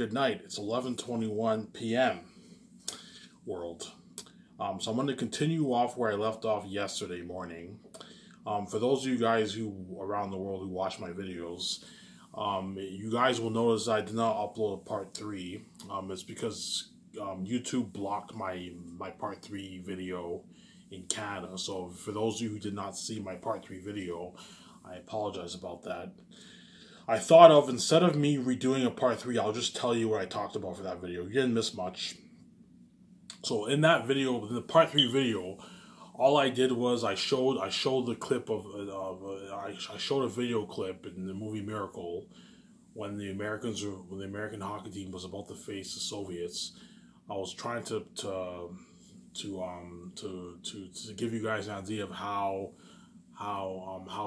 good night. It's 11:21 p.m. world. So I'm going to continue off where I left off yesterday morning. For those of you guys who around the world who watch my videos, you guys will notice I did not upload part 3. It's because YouTube blocked my part 3 video in Canada. So for those of you who did not see my part 3 video, I apologize about that. I thought of, instead of me redoing a part 3, I'll just tell you what I talked about for that video. You didn't miss much. So in that video, in the part 3 video, all I did was I showed the clip of I showed a video clip in the movie Miracle when the American hockey team was about to face the Soviets. I was trying to give you guys an idea of how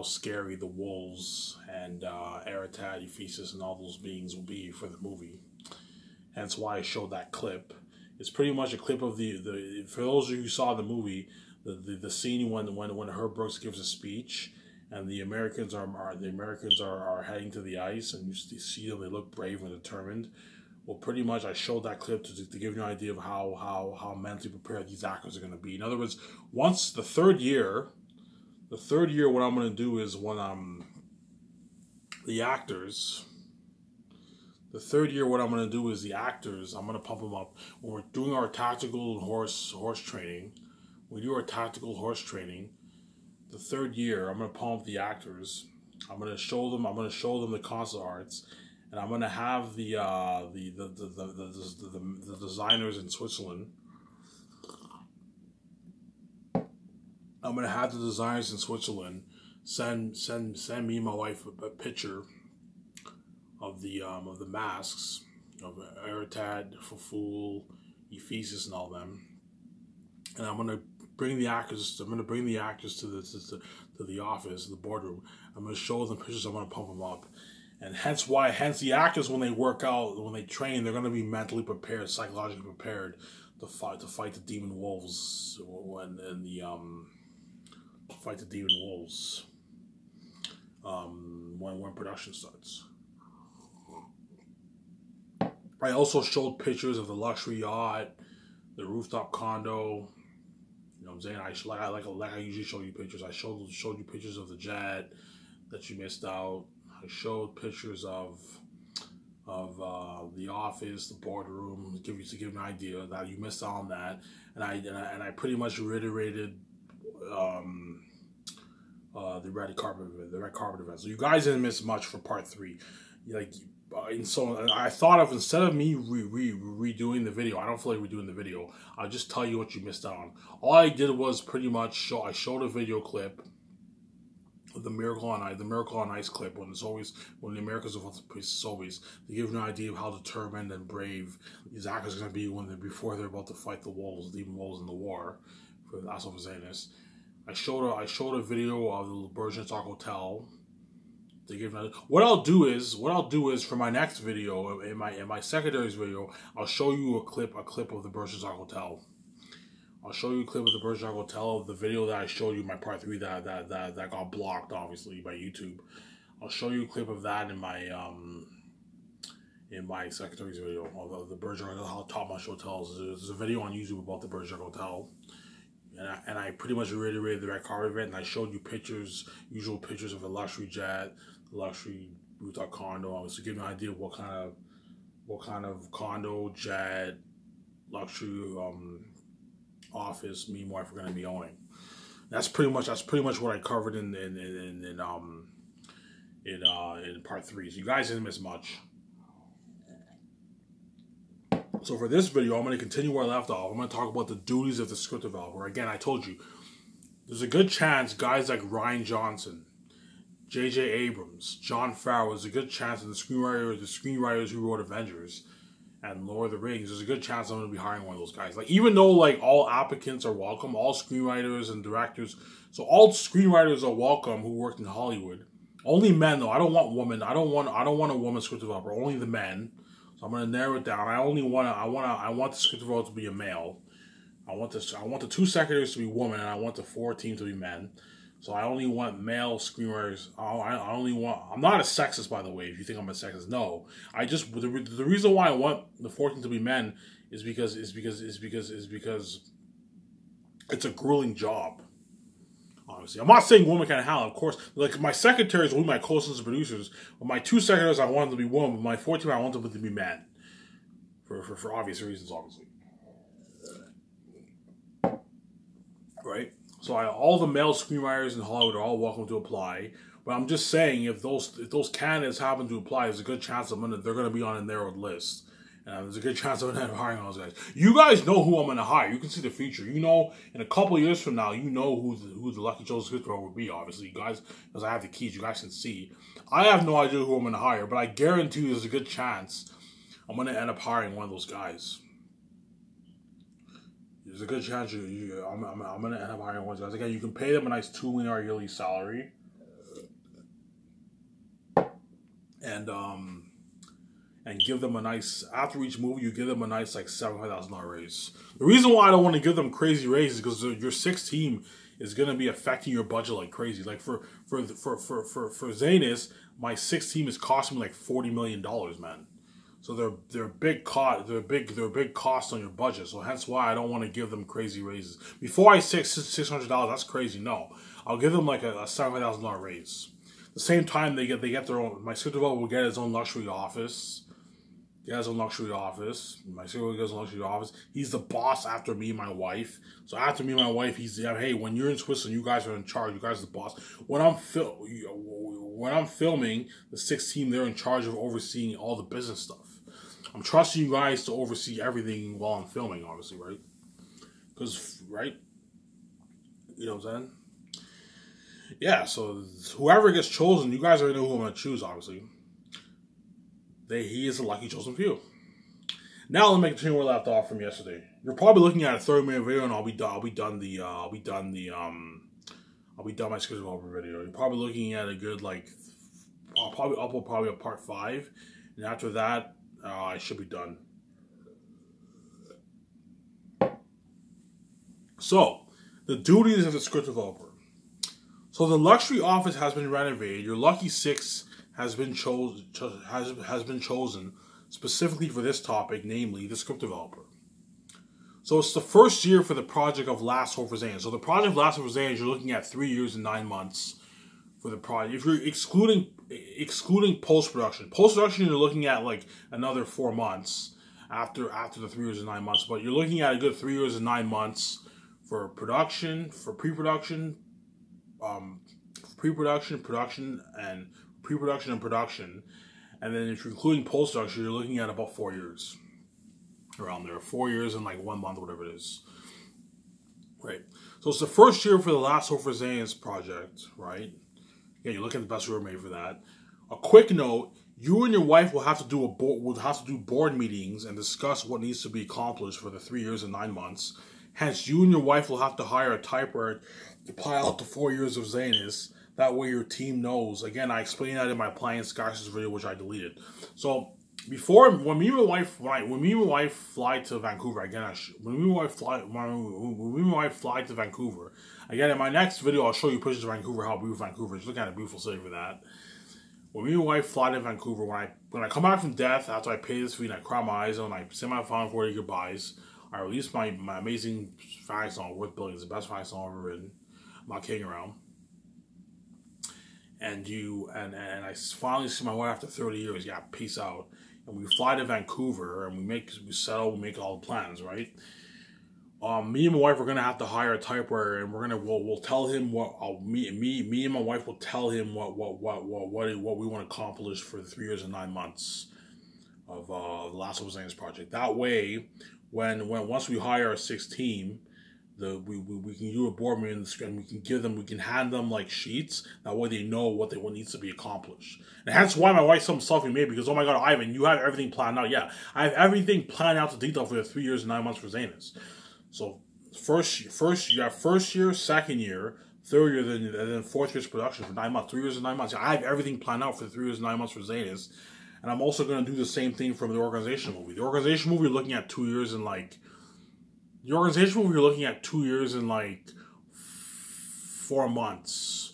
scary the wolves and Eretat, Ephesus, and all those beings will be for the movie. Hence why I showed that clip. It's pretty much a clip of the for those of you who saw the movie, the scene when Herb Brooks gives a speech and the Americans are heading to the ice, and you see them, they look brave and determined. Well, pretty much I showed that clip to give you an idea of how mentally prepared these actors are going to be. In other words, once the third year, what I'm going to do is when the actors I'm going to pump them up. When we're doing our tactical horse training, when we do our tactical horse training, the third year, I'm going to pump the actors. I'm going to show them the concept arts, and I'm going to have the designers in Switzerland. I'm going to have the designers in Switzerland send me and my wife a picture of the masks of Eretat, Faful, Ephesus, and all them, and I'm going to bring the actors. to the office, the boardroom. I'm going to show them pictures. I'm going to pump them up, and hence the actors, when they work out, when they train, they're going to be mentally prepared, psychologically prepared to fight the demon wolves when production starts. I also showed pictures of the luxury yacht, the rooftop condo. You know what I'm saying? I usually show you pictures. I showed you pictures of the jet that you missed out. I showed pictures of the office, the boardroom, to give you an idea that you missed out on that. And I pretty much reiterated the red carpet event. So you guys didn't miss much for part 3. And so I thought of, instead of me redoing the video, I don't feel like redoing the video, I'll just tell you what you missed out on. All I did was pretty much I showed a video clip of the Miracle on Ice clip when the Americans are about to face the Soviets, to give you an idea of how determined and brave these actors are going to be before they're about to fight the demon wolves in the war for the Miscellaneous. I showed a video of the Bergen Stock Hotel. What I'll do is for my next video, in my secondaries video, I'll show you a clip of the Bergen Stock Hotel. I'll show you a clip of the Bergen Stock Hotel, the video that I showed you in my part 3 that got blocked, obviously, by YouTube. I'll show you a clip of that in my secondaries video of the Bergen, how top-notch hotels. There's a video on YouTube about the Bergen Hotel. And I pretty much reiterated the red carpet event, and I showed you usual pictures of a luxury jet, luxury rooftop condo. I was to give you an idea of what kind of condo, jet, luxury office me and my wife are going to be owning. That's pretty much what I covered in part 3. So you guys didn't miss much. So for this video, I'm going to continue where I left off. I'm going to talk about the duties of the script developer. Again, I told you, there's a good chance guys like Rian Johnson, J.J. Abrams, Jon Favreau, there's a good chance that the screenwriters who wrote Avengers and Lord of the Rings, there's a good chance I'm going to be hiring one of those guys. Even though all applicants are welcome, all screenwriters and directors, so all screenwriters are welcome who worked in Hollywood. Only men though. I don't want women. I don't want a woman script developer. Only the men. I'm going to narrow it down. I want the script developer to be a male. I want the 2 secretaries to be women, and I want the 4 teams to be men. So I only want male screenwriters. I only want. I'm not a sexist, by the way. If you think I'm a sexist, no. I just the reason why I want the 14 to be men is because it's a grueling job. Honestly, I'm not saying women can't handle it. Of course, like my secretaries will be my closest producers. But my 2 secretaries, I want them to be women. But my 14, I want them to be men. For obvious reasons, obviously. Right? So all the male screenwriters in Hollywood are all welcome to apply. But I'm just saying, if those candidates happen to apply, there's a good chance they're going to be on a narrowed list. And there's a good chance of hiring those guys. You guys know who I'm going to hire. You can see the future. You know, in a couple of years from now, you know who the Lucky Chosen script will be, obviously. You guys, because I have the keys, you guys can see. I have no idea who I'm going to hire, but I guarantee you there's a good chance I'm going to end up hiring one of those guys. There's a good chance I'm going to end up hiring one of those guys. Again, you can pay them a nice $2 million yearly salary. And give them a nice, after each movie, you give them a nice, like, $700,000 raise. The reason why I don't want to give them crazy raises is because your 6th team is going to be affecting your budget like crazy. Like, for Miscellaneous, my 6th team is costing me like $40 million, man. So they're big cost, they're big costs on your budget. So hence why I don't want to give them crazy raises. Before I say $600, that's crazy. No, I'll give them like a $700,000 raise. At the same time, they get their own. My script developer will get his own luxury office. He has a luxury office. My CEO has a luxury office. He's the boss after me and my wife. So after me and my wife, he's hey, when you're in Switzerland, you guys are in charge. You guys are the boss. When I'm filming the 6th team, they're in charge of overseeing all the business stuff. I'm trusting you guys to oversee everything while I'm filming, obviously, right? Because, right? You know what I'm saying? Yeah, so whoever gets chosen, you guys already know who I'm going to choose, obviously. He is a lucky chosen few. Now let me continue where I left off from yesterday. You're probably looking at a 30-minute video, and I'll be done my script developer video. You're probably looking at a good, like, I'll probably upload a part 5, and after that, I should be done. So, the duties of the script developer. So the luxury office has been renovated. Your lucky 6 has been chosen specifically for this topic, namely the script developer. So it's the first year for the project of Last Hope for Zane. So the project of Last Hope for Zane, you're looking at 3 years and 9 months for the project. If you're excluding post-production, you're looking at like another 4 months after the 3 years and 9 months. But you're looking at a good 3 years and 9 months for production, for pre-production, production, and production. And then if you're including post-production, you're looking at about 4 years. Around there. 4 years and like 1 month, whatever it is. Right. So it's the first year for the Last Hope for Zane's project, right? Yeah, you're looking at the best we ever made for that. A quick note, you and your wife will have to do board meetings and discuss what needs to be accomplished for the 3 years and 9 months. Hence, you and your wife will have to hire a typewriter to pile out the 4 years of Zane's. That way your team knows. Again, I explained that in my Applying Skysis video, which I deleted. So when me and my wife fly to Vancouver, again, when me and my wife fly to Vancouver, again, in my next video, I'll show you pictures of Vancouver, how beautiful Vancouver is. Just look at a beautiful city for that. When me and my wife fly to Vancouver, when I come back from death, after I pay this fee and I cry my eyes out and I say my final 40 goodbyes, I release my amazing fag song, Worth Billions, the best fag song I've ever written. I'm not kidding around. And I finally see my wife after 30 years. Yeah, peace out. And we fly to Vancouver and we make all the plans, right? Me and my wife are gonna have to hire a typewriter, and we'll tell him what me and my wife will tell him what we want to accomplish for the 3 years and 9 months of the Last Hope for Zane's project. That way, once we hire our 6th team, we can do a board meeting and we can hand them like sheets. That way they know what needs to be accomplished. And that's why my wife's so self-made, because oh my god, Ivan, you have everything planned out. Yeah, I have everything planned out to detail for the 3 years and 9 months for Zane's. So first year, second year, third year, and then 4th year's production for 9 months. 3 years and 9 months. I have everything planned out for the 3 years and 9 months for Zane's. And I'm also going to do the same thing from the organization movie. The organization movie, you're looking at 2 years and like... The organization movie, you're looking at 2 years and like 4 months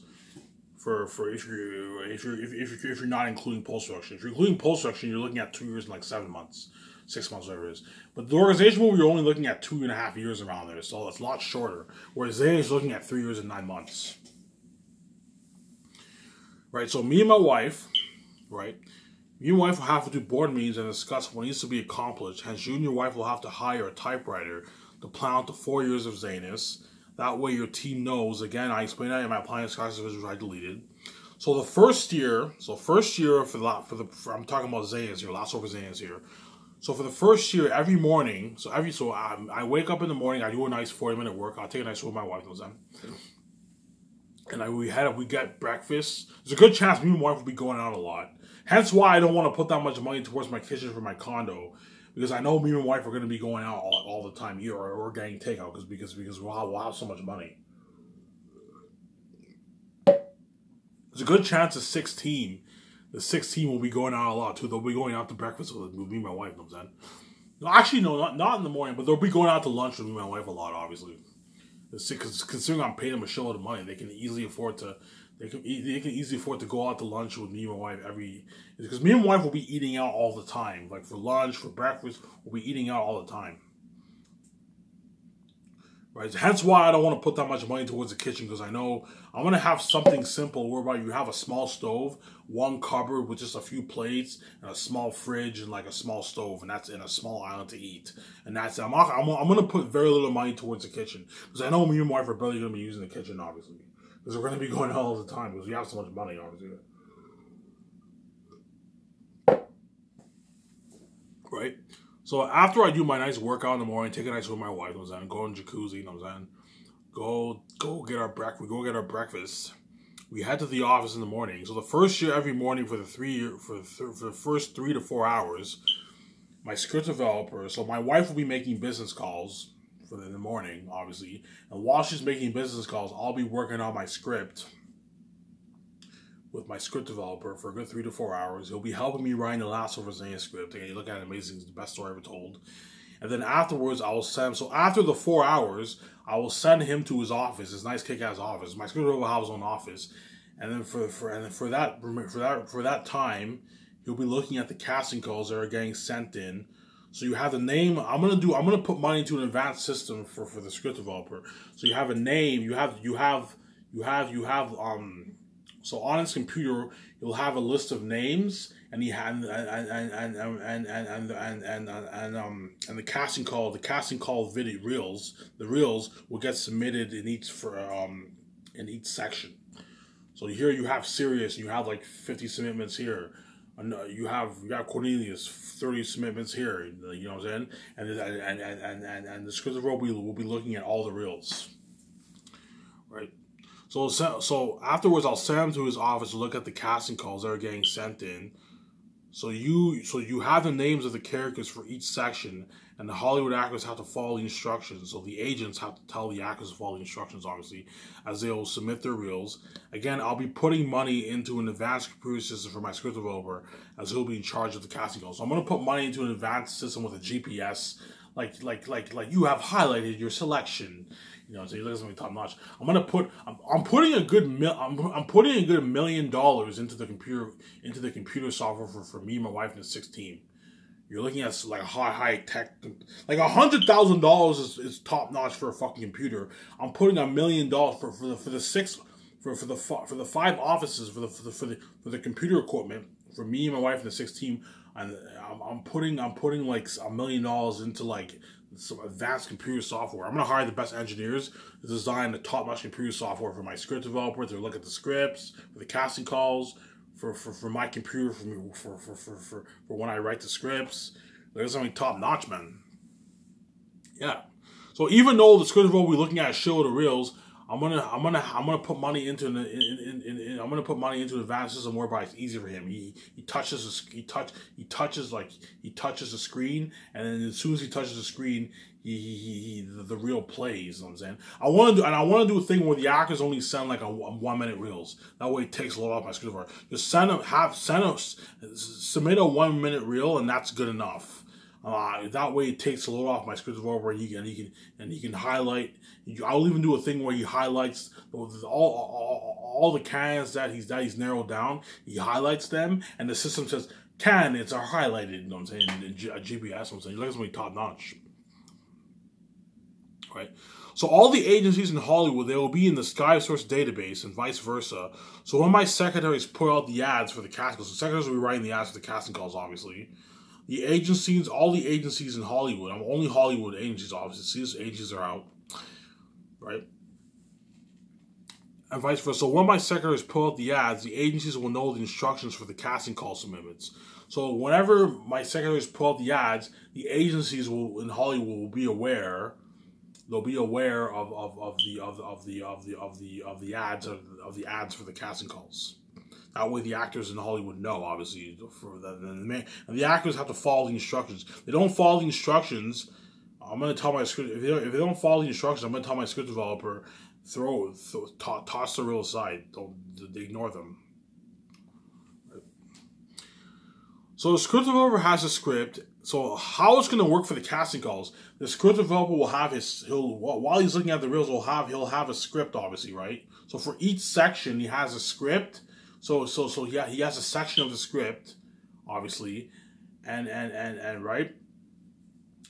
for if you're not including post-production. If you're including post-production, you're looking at 2 years and like 7 months, 6 months, whatever it is. But the organization movie, you're only looking at 2.5 years around there, so it's a lot shorter. Whereas Zane is looking at 3 years and 9 months. Right, so me and my wife, right, me and my wife will have to do board meetings and discuss what needs to be accomplished. Hence, you and your wife will have to hire a typewriter to plan out the 4 years of Zanus. That way your team knows. Again, I explained that in my planning discussion, which I deleted. So the first year, I'm talking about Zanus here, last over Zanus here. So for the first year, every morning, I wake up in the morning, I do a nice 40-minute work. I'll take a nice walk with my wife, knows that. And we get breakfast. There's a good chance me and my wife will be going out a lot. Hence why I don't want to put that much money towards my kitchen for my condo. Because I know me and my wife are going to be going out all the time here, or getting takeout because we'll have so much money. There's a good chance the 16 will be going out a lot too. They'll be going out to breakfast with me and my wife. You know what I'm saying? No, actually, no, not in the morning, but they'll be going out to lunch with me and my wife a lot, obviously. Because considering I'm paying them a shitload of money, they can easily afford to. They can easily afford to go out to lunch with me and my wife because me and my wife will be eating out all the time. Like for lunch, for breakfast, we'll be eating out all the time. Right? Hence why I don't want to put that much money towards the kitchen, because I know I'm going to have something simple whereby you have a small stove, one cupboard with just a few plates, and a small fridge, and like a small stove, and that's in a small island to eat. And that's it. I'm going to put very little money towards the kitchen, because I know me and my wife are barely going to be using the kitchen, obviously. Because we're going to be going out all the time, because we have so much money, obviously. Right? So after I do my nice workout in the morning, take a nice with my wife, you know what I'm saying? Go in jacuzzi, you know what I'm saying? Go get our breakfast. Go get our breakfast. We head to the office in the morning. So the first year, every morning for the first 3 to 4 hours, my script developer. So my wife will be making business calls in the morning, obviously. And while she's making business calls, I'll be working on my script with my script developer for a good 3 to 4 hours. He'll be helping me writing the Last of Us script. Okay, you look at it, amazing. It's the best story ever told. And then afterwards, I will send. So after the 4 hours, I will send him to his office, his nice kick-ass office. My script developer will have his own office, and then for that time, he'll be looking at the casting calls that are getting sent in. So you have the name. I'm gonna put money into an advanced system for the script developer. So you have a name. So on his computer, you'll have a list of names, and the casting call video reels. The reels will get submitted in each section. So here you have Sirius, and you have like 50 submittals here. And you have Cornelius, 30 submittals here. You know what I'm saying? And the script developer will be looking at all the reels, right? So afterwards, I'll send him to his office to look at the casting calls that are getting sent in. So you have the names of the characters for each section, and the Hollywood actors have to follow the instructions. So the agents have to tell the actors to follow the instructions, obviously, as they will submit their reels. Again, I'll be putting money into an advanced computer system for my script developer, as he'll be in charge of the casting calls. So I'm going to put money into an advanced system with a GPS, like you have highlighted your selection. You know, so he looks at me top notch. I'm putting a good $1 million into the computer software for me, my wife, and the 16. You're looking at like high tech, like $100,000 is top notch for a fucking computer. I'm putting $1 million for the 5 offices for the computer equipment for me and my wife and the 16. And I'm putting like $1 million into like some advanced computer software. I'm gonna hire the best engineers to design the top-notch computer software for my script developer to look at the scripts, for the casting calls, for my computer, for when I write the scripts. There's something top-notch, man. Yeah. So even though the script developer will be looking at a show the reels, I'm gonna put money into I'm gonna put money into an advanced system whereby it's easy for him. He touches the screen, and then as soon as he touches the screen, the reel plays. You know what I'm saying? I want to do a thing where the actors only send like a 1-minute reels. That way it takes a lot off my script developer. Just submit a 1-minute reel, and that's good enough. That way, it takes a load off my script developer, and he can highlight. I'll even do a thing where he highlights all the cans that he's narrowed down. He highlights them, and the system says candidates are highlighted. You know what I'm saying? In GPS, I'm saying, look at somebody top notch, right? So all the agencies in Hollywood, they will be in the SkySource database and vice versa. So when my secretaries put out the ads for the casting calls, so secretaries will be writing the ads for the casting calls, obviously. The agencies, all the agencies in Hollywood, I'm only Hollywood agencies, obviously. These agencies are out, right? And vice versa. So when my secretaries put out the ads, the agencies will know the instructions for the casting call submittals. So whenever my secretaries put out the ads, the agencies in Hollywood will be aware. They'll be aware of the ads for the casting calls. That way, the actors in Hollywood know, obviously, and the actors have to follow the instructions. If they don't follow the instructions, I'm going to tell my script. If they don't follow the instructions, I'm going to tell my script developer, toss the reel aside. They ignore them. So the script developer has a script. So how it's going to work for the casting calls? The script developer will have while he's looking at the reels, he'll have a script, obviously, right? So for each section, he has a script. So yeah, he has a section of the script, obviously, and right.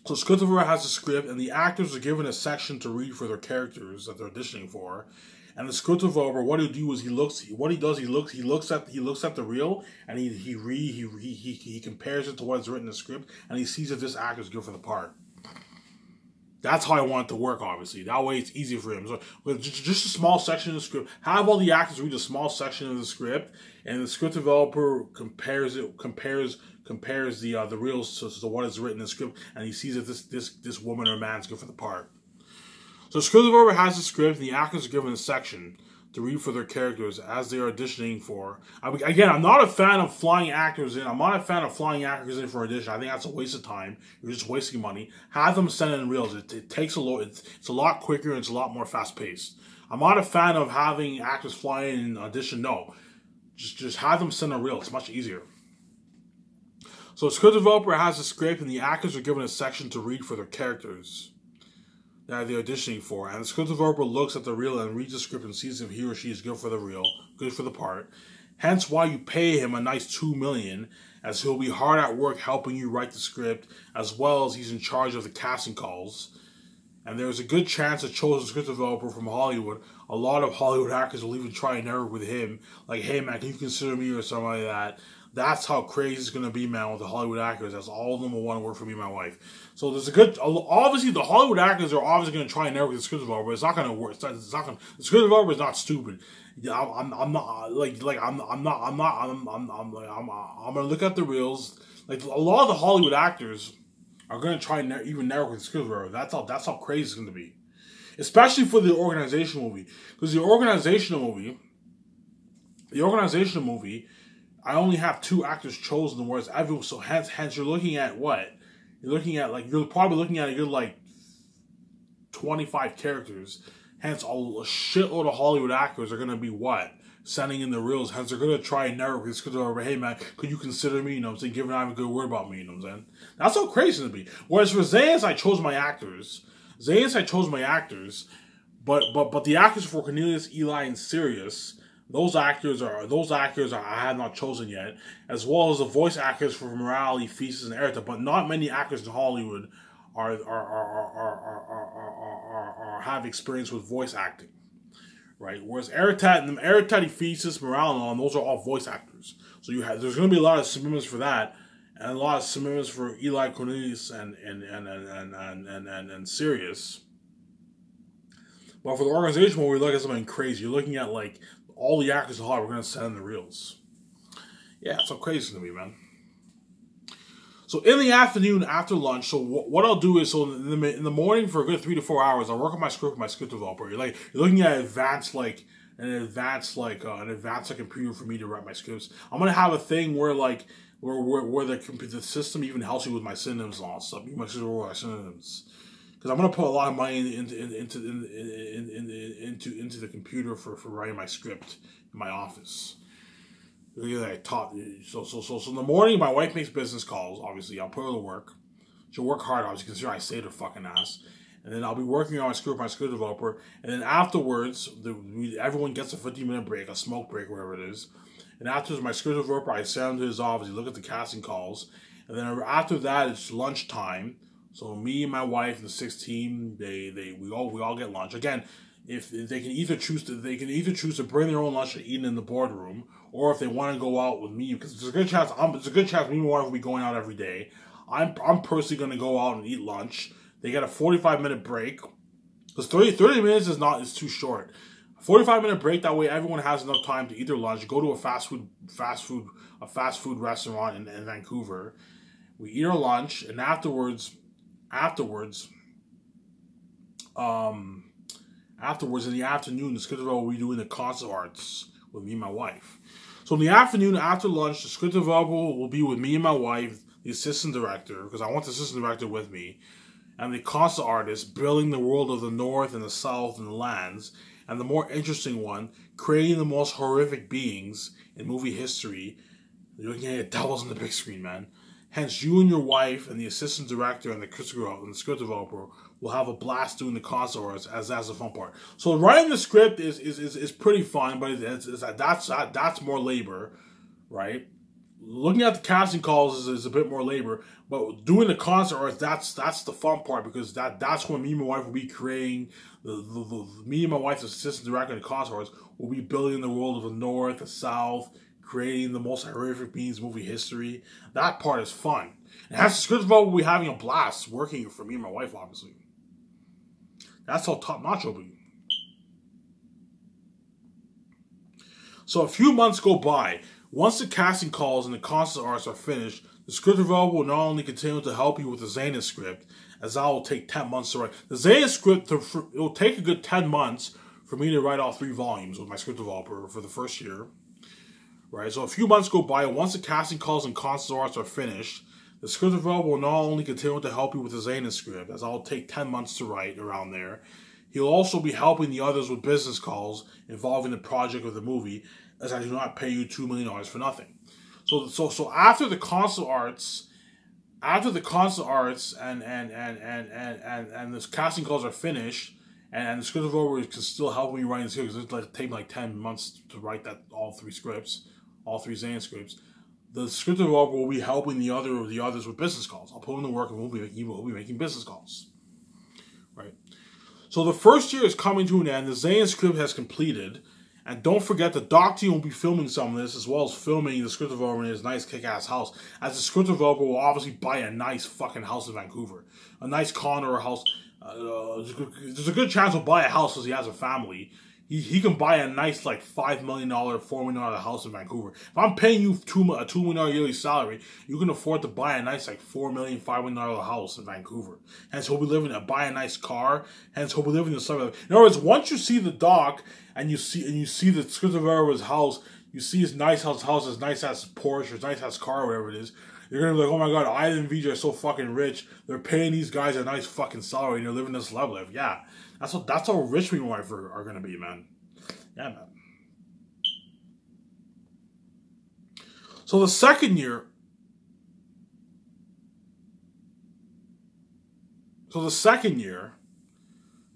So the script developer has a script, and the actors are given a section to read for their characters that they're auditioning for. And the script developer, what he'll do is he looks at the reel, and he compares it to what's written in the script, and he sees if this actor is good for the part. That's how I want it to work, obviously. That way it's easy for him. So with just a small section of the script, have all the actors read a small section of the script, and the script developer compares the reels to what is written in the script, and he sees if this woman or man is good for the part. So the script developer has a script, and the actors are given a section to read for their characters as they are auditioning for. Again, I'm not a fan of flying actors in. I'm not a fan of flying actors in for audition. I think that's a waste of time. You're just wasting money. Have them send in reels. It takes a lot. It's a lot quicker and it's a lot more fast paced. I'm not a fan of having actors fly in audition. No, just have them send a reel. It's much easier. So the script developer has a script, and the actors are given a section to read for their characters that they're auditioning for, and the script developer looks at the reel and reads the script and sees if he or she is good for the reel, good for the part. Hence why you pay him a nice $2 million, as he'll be hard at work helping you write the script, as well as he's in charge of the casting calls. And there's a good chance a chosen script developer from Hollywood, a lot of Hollywood actors will even try and network with him, like, hey man, can you consider me, or something like that. That's how crazy it's going to be, man, with the Hollywood actors. That's all of them will want to work for me and my wife. So there's a good, obviously the Hollywood actors are obviously going to try and network with the script developer, but it's not going to work. It's not going. The script developer is not stupid. Yeah, I'm not going to look at the reels. Like, a lot of the Hollywood actors are going to try and even network with the script developer. That's how crazy it's going to be. Especially for the organizational movie. Because the organizational movie, I only have 2 actors chosen, whereas everyone. So hence, you're looking at what? You're probably looking at a good 25 characters. Hence, a shitload of Hollywood actors are gonna be what? Sending in the reels. Hence, they're gonna try and network this because they're, hey man, could you consider me? You know what I'm saying? Giving them a good word about me. You know what I'm saying? That's how crazy it's gonna be. Whereas for Zayas, I chose my actors. But the actors for Cornelius, Eli, and Sirius. Those actors I have not chosen yet, as well as the voice actors for Morale, Feast, and Erta. But not many actors in Hollywood have experience with voice acting, right? Whereas Erta, Feast, Morale, and those are all voice actors. So there's going to be a lot of submittals for that, and a lot of submittals for Eli, Cornelius, and Sirius. But for the organization, where we look at something crazy, you're looking at all the actors in Hollywood are going to send in the reels. Yeah, it's so crazy it's going to be, man. So in the afternoon after lunch, so what I'll do is, so in the morning for a good 3 to 4 hours, I'll work on my script with my script developer. You're looking at an advanced computer for me to write my scripts. I'm gonna have a thing where the system even helps you with my synonyms and all that stuff. You might with my synonyms. Because I'm gonna put a lot of money into the computer for writing my script in my office. So in the morning, my wife makes business calls. Obviously, I'll put her to work. She'll work hard, obviously, considering I saved her fucking ass. And then I'll be working on my script with my script developer. And then afterwards, everyone gets a 15-minute break, a smoke break, whatever it is. And afterwards, my script developer, I send him to his office. He look at the casting calls. And then after that, it's lunchtime. So me and my wife and the 6 team, we all get lunch. Again, if they can either choose to bring their own lunch and eat in the boardroom, or if they want to go out with me, because there's a good chance me and my wife will be going out every day. I'm personally going to go out and eat lunch. They get a 45-minute break, because 30 minutes is too short. A 45-minute break, that way everyone has enough time to eat their lunch, go to a fast food restaurant in Vancouver. We eat our lunch, and afterwards in the afternoon, the script developer will be doing the concept arts with me and my wife. So in the afternoon, after lunch, the script developer will be with me and my wife, the assistant director, because I want the assistant director with me, and the concept artist building the world of the North and the South and the lands, and the more interesting one, creating the most horrific beings in movie history. You're looking at devils on the big screen, man. Hence, you and your wife and the assistant director and the script developer will have a blast doing the concept arts, as that's the fun part. So writing the script is pretty fun, but that's more labor, right? Looking at the casting calls is a bit more labor, but doing the concert arts, that's the fun part, because that's when me and my wife will be creating me and my wife's assistant director and the concert arts will be building the world of the North, the South, creating the most horrific beings in movie history. That part is fun. And as the script developer, we'll be having a blast working for me and my wife, obviously. That's how top notch will be. So a few months go by. Once the casting calls and the concept arts are finished, the script developer will not only continue to help you with the Miscellaneous script, as that will take 10 months to write. The Miscellaneous script, it will take a good 10 months for me to write all 3 volumes with my script developer for the first year. Right, so a few months go by, and once the casting calls and concept arts are finished, the script developer will not only continue to help you with the Miscellaneous script, as that will take 10 months to write around there, he'll also be helping the others with business calls involving the project of the movie, as I do not pay you $2 million for nothing. So after the concept arts, and the casting calls are finished, and the script developer can still help me write the script, because it'll take like 10 months to write all 3 scripts, all 3 Miscellaneous scripts. The script developer will be helping the others with business calls. I'll put in the work, and we'll be making business calls. Right. So the first year is coming to an end. The Miscellaneous script has completed. And don't forget, the doc team will be filming some of this, as well as filming the script developer in his nice kick-ass house, as the script developer will obviously buy a nice fucking house in Vancouver. A nice condo or a house. There's a good chance he'll buy a house because he has a family. He can buy a nice, like, $5 million, $4 million house in Vancouver. If I'm paying you a $2 million yearly salary, you can afford to buy a nice, like, $4 million, $5 million house in Vancouver. Hence, he'll be buy a nice car. Hence, he'll be living in stuff. In other words, once you see the doc and you see the script developer's house, you see his nice house, his nice ass Porsche, his nice ass car, whatever it is. You're gonna be like, oh my god, Ivan and VJ are so fucking rich. They're paying these guys a nice fucking salary and they're living this love life. Yeah, that's how rich me and my wife are gonna be, man. Yeah, man. So the second year,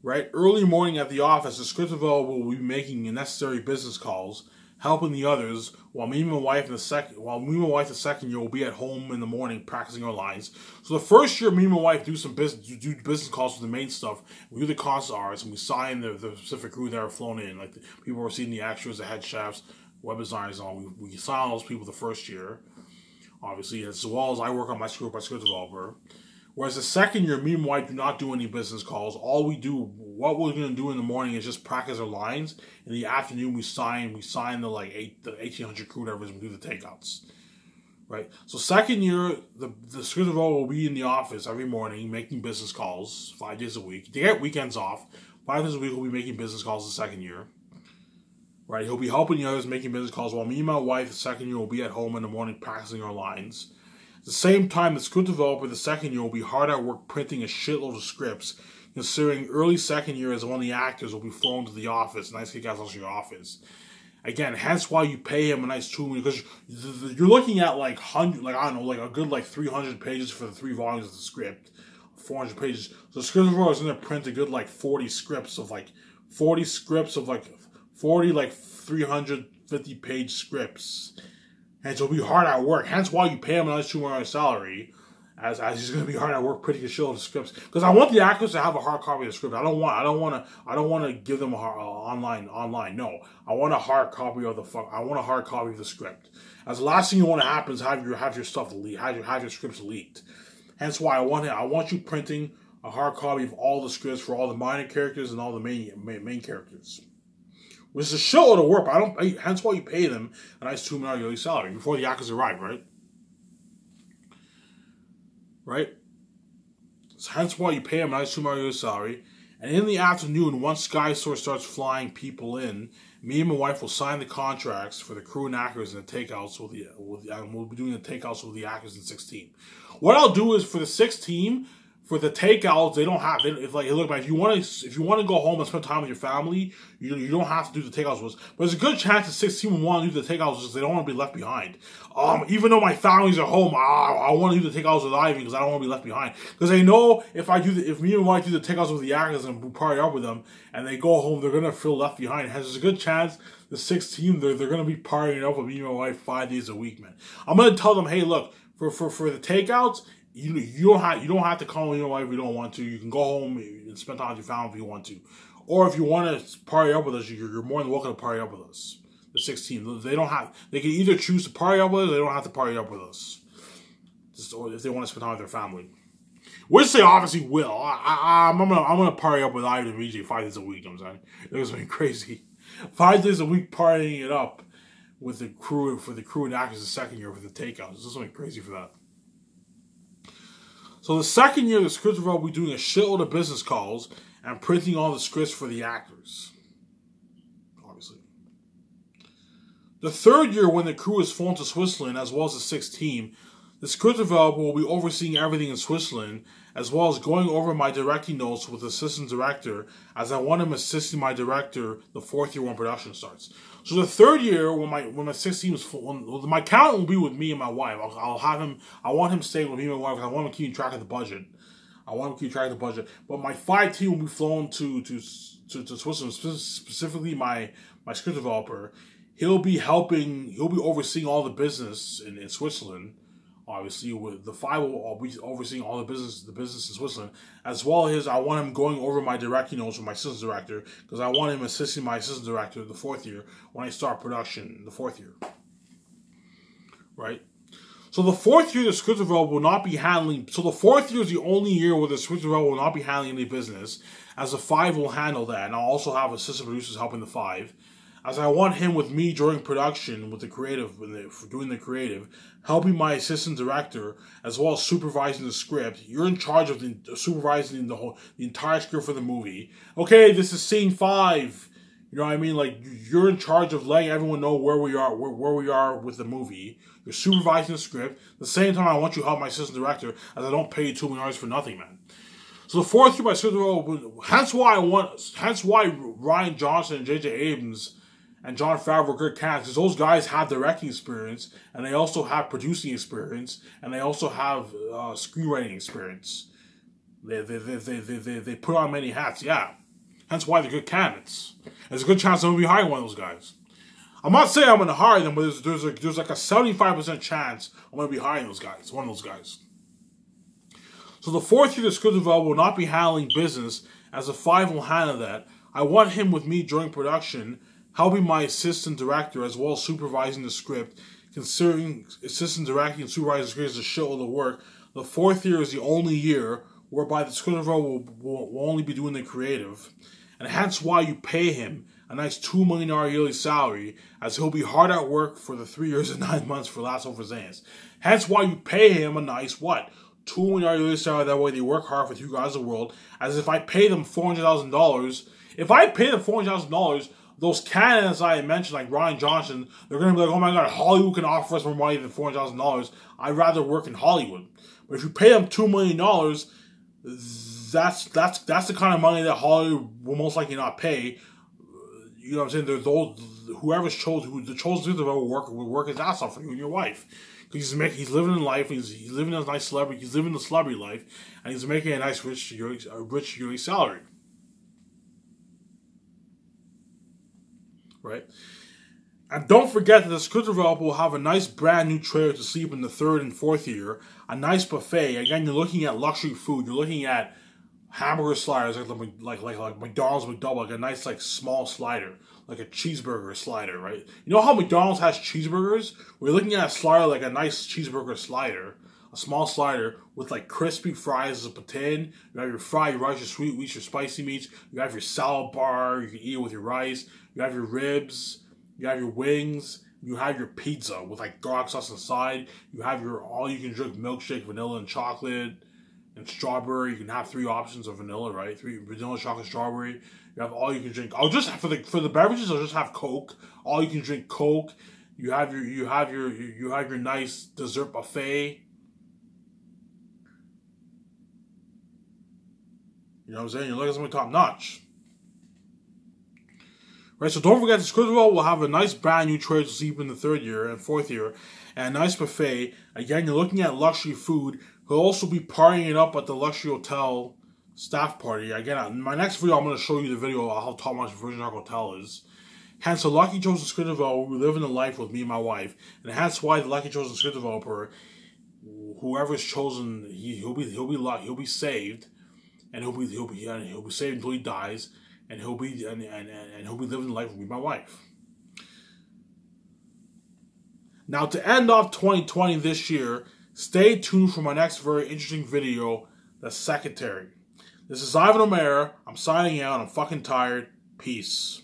right, early morning at the office, the script developer will be making necessary business calls, helping the others, while me and my wife the second year will be at home in the morning practicing our lines. So the first year, me and my wife do business calls for the main stuff. We do the concept arts, and we sign the specific crew that are flown in, like the people who are seeing the extras, the head chefs, web designers, and all. We sign all those people the first year, obviously, as well as I work on my script developer. Whereas the second year, me and my wife do not do any business calls. What we're going to do in the morning is just practice our lines. In the afternoon, we sign the 1,800 crew drivers, and we do the takeouts. Right? So second year, the script developer will be in the office every morning making business calls 5 days a week. They get weekends off. 5 days a week, we'll be making business calls the second year. Right? He'll be helping the others making business calls, while me and my wife the second year will be at home in the morning practicing our lines. At the same time, the script developer the second year will be hard at work printing a shitload of scripts, considering early second year as one of the actors will be flown to the office, nice kick-ass office. Again, hence why you pay him a nice $2 million, because you're looking at like I don't know, like a good like 300 pages for the 3 volumes of the script, 400 pages. So the script is going to print a good like 40 scripts of like 40 like 350 page scripts, and so it'll be hard at work. Hence why you pay him a nice $2 million salary. As he's going to be hard at work printing a shit of the scripts, because I want the actors to have a hard copy of the script. I don't want to give them a online. No, I want a hard copy of the script. As the last thing you want to happen is have your stuff leak, have your scripts leaked. Hence why I want you printing a hard copy of all the scripts for all the minor characters and all the main characters. Which is a shitload of work. Hence why you pay them a nice $2 million yearly salary before the actors arrive, right? Right? So hence why you pay him a nice $2 million salary. And in the afternoon, once Sky Source starts flying people in, me and my wife will sign the contracts for the crew and actors and the takeouts and we'll be doing the takeouts with the actors in 6 team. What I'll do is for the 6 team, for the takeouts, if you want to go home and spend time with your family, you don't have to do the takeouts with us. But there's a good chance the 6 team will want to do the takeouts because they don't want to be left behind. Even though my family's at home, I want to do the takeouts with Ivy because I don't want to be left behind. Because they know if me and my wife do the takeouts with the actors and party up with them, and they go home, they're gonna feel left behind. Hence, there's a good chance the 6 team they're gonna be partying up with me and my wife 5 days a week, man. I'm gonna tell them, hey, look, for the takeouts. You don't have to call me your wife if you don't want to. You can go home and spend time with your family if you want to, or if you want to party up with us, you're more than welcome to party up with us. The 16, they can either choose to party up with us, or they don't have to party up with us. Or if they want to spend time with their family, which they obviously will. I'm gonna party up with Ivan and VJ 5 days a week. You know what I'm saying it was been crazy, 5 days a week partying it up with the crew and actors the second year for the takeouts. This is something crazy for that. So the second year, the script developer will be doing a shitload of business calls and printing all the scripts for the actors. Obviously. The third year, when the crew is flown to Switzerland, as well as the 6th team, the script developer will be overseeing everything in Switzerland, as well as going over my directing notes with the assistant director, as I want him assisting my director the 4th year when production starts. So the third year, when my 6th team is full, my accountant will be with me and my wife. I want him staying with me and my wife. I want him keeping track of the budget. But my 5 team will be flown to Switzerland, specifically my script developer. He'll be overseeing all the business in Switzerland. Obviously, with the 5 will be overseeing all the business in Switzerland, as well as I want him going over my directing notes with my assistant director, because I want him assisting my assistant director the 4th year when I start production the 4th year. Right? So the 4th year, the script developer will not be handling. So the 4th year is the only year where the script developer will not be handling any business, as the 5 will handle that, and I'll also have assistant producers helping the 5. As I want him with me during production, with the creative, doing the creative, helping my assistant director, as well as supervising the script. You're in charge of supervising the entire script for the movie. Okay, this is scene 5. You know what I mean? Like, you're in charge of letting everyone know where we are with the movie. You're supervising the script. At the same time, I want you to help my assistant director, as I don't pay you $2 million for nothing, man. So the 4th year, my script developer, hence why Ryan Johnson and J.J. Abrams and Jon Favreau were good cats, because those guys have directing experience, and they also have producing experience, and they also have screenwriting experience. They put on many hats, yeah. Hence why they're good candidates. There's a good chance I'm going to be hiring one of those guys. I'm not saying I'm going to hire them, but there's like a 75% chance I'm going to be hiring those guys, one of those guys. So the 4th year, the script developer will not be handling business, as the 5 will handle that. I want him with me during production, helping my assistant director, as well as supervising the script. Considering assistant directing and supervising the script is a shitload of work, the 4th year is the only year whereby the script developer will only be doing the creative. And hence why you pay him a nice $2 million yearly salary, as he'll be hard at work for the 3 years and 9 months for Last Hope for Xanax. Hence why you pay him a nice, $2 million yearly salary, that way they work hard for 2 guys of the world, as if I pay them $400,000. If I pay them $400,000, those candidates I mentioned, like Ryan Johnson, they're going to be like, oh my God, Hollywood can offer us more money than $400,000. I'd rather work in Hollywood. But if you pay them $2 million, that's the kind of money that Hollywood will most likely not pay. you know what I'm saying? There's those whoever's chosen, who the chosen script developer will work his ass off for you and your wife. Because he's living in life, he's living a nice celebrity, he's living the celebrity life, and he's making a nice rich yearly salary. Right? And don't forget that the script developer will have a nice brand new trailer to sleep in the 3rd and 4th year, a nice buffet. Again, you're looking at luxury food, you're looking at hamburger sliders like McDonald's McDouble, like a nice like small slider, like a cheeseburger slider, right? You know how McDonald's has cheeseburgers? We're looking at a slider like a nice cheeseburger slider, a small slider with like crispy fries as a patin. You have your fried rice, your sweet wheats, your spicy meats. You have your salad bar. You can eat it with your rice. You have your ribs. You have your wings. You have your pizza with like garlic sauce inside. You have your all-you-can-drink milkshake, vanilla and chocolate. And strawberry, you can have 3 options of vanilla, right? 3 vanilla, chocolate, strawberry. You have all you can drink. I'll just for the beverages, I'll just have Coke. All you can drink Coke. You have your nice dessert buffet. You know what I'm saying? You're looking at something top notch. Right, so don't forget the script developer will have a nice brand new trailer to sleep in the 3rd year and 4th year, and a nice buffet. Again, you're looking at luxury food. He'll also be partying it up at the luxury hotel staff party. Again, in my next video, I'm going to show you the video of how top notch Virgin Arc Hotel is. Hence, the Lucky Chosen script developer will be living the life with me and my wife, and hence why the Lucky Chosen script developer, whoever's chosen, he'll be saved, and he'll be saved until he dies. And he'll be living life with me, my wife. Now, to end off 2020 this year, stay tuned for my next very interesting video, The Secretary. This is Ivan O'Mara. I'm signing out. I'm fucking tired. Peace.